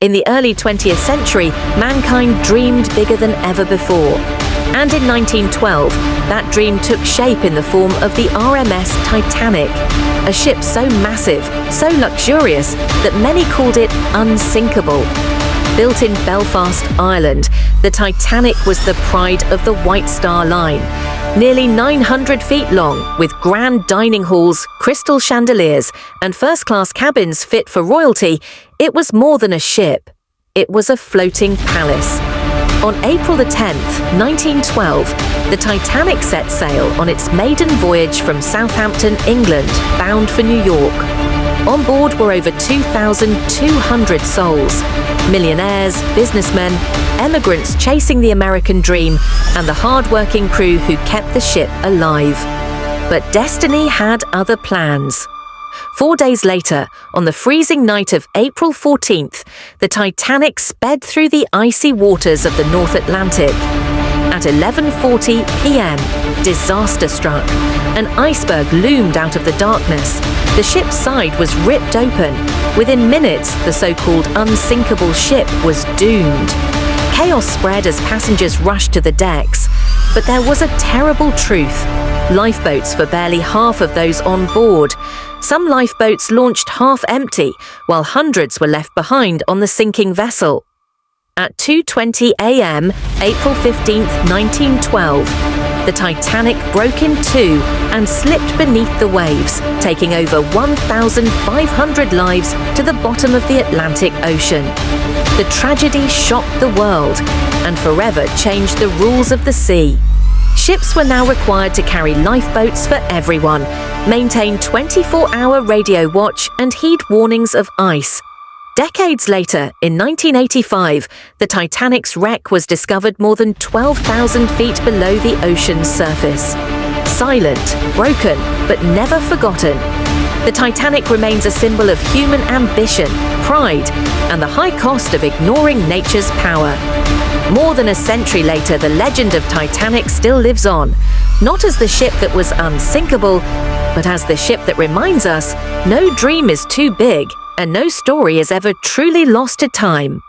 In the early 20th century, mankind dreamed bigger than ever before. And in 1912, that dream took shape in the form of the RMS Titanic, a ship so massive, so luxurious, that many called it unsinkable. Built in Belfast, Ireland, the Titanic was the pride of the White Star Line. Nearly 900 feet long, with grand dining halls, crystal chandeliers, and first-class cabins fit for royalty, it was more than a ship. It was a floating palace. On April the 10th, 1912, the Titanic set sail on its maiden voyage from Southampton, England, bound for New York. On board were over 2,200 souls, millionaires, businessmen, emigrants chasing the American dream, and the hard-working crew who kept the ship alive. But destiny had other plans. 4 days later, on the freezing night of April 14th, the Titanic sped through the icy waters of the North Atlantic. At 11:40 p.m., disaster struck. An iceberg loomed out of the darkness. The ship's side was ripped open. Within minutes, the so-called unsinkable ship was doomed. Chaos spread as passengers rushed to the decks. But there was a terrible truth. Lifeboats for barely half of those on board. Some lifeboats launched half empty, while hundreds were left behind on the sinking vessel. At 2:20 a.m., April 15, 1912, the Titanic broke in two and slipped beneath the waves, taking over 1,500 lives to the bottom of the Atlantic Ocean. The tragedy shocked the world and forever changed the rules of the sea. Ships were now required to carry lifeboats for everyone, maintain 24-hour radio watch, and heed warnings of ice. Decades later, in 1985, the Titanic's wreck was discovered more than 12,000 feet below the ocean's surface. Silent, broken, but never forgotten. The Titanic remains a symbol of human ambition, pride, and the high cost of ignoring nature's power. More than a century later, the legend of Titanic still lives on, not as the ship that was unsinkable, but as the ship that reminds us no dream is too big and no story is ever truly lost to time.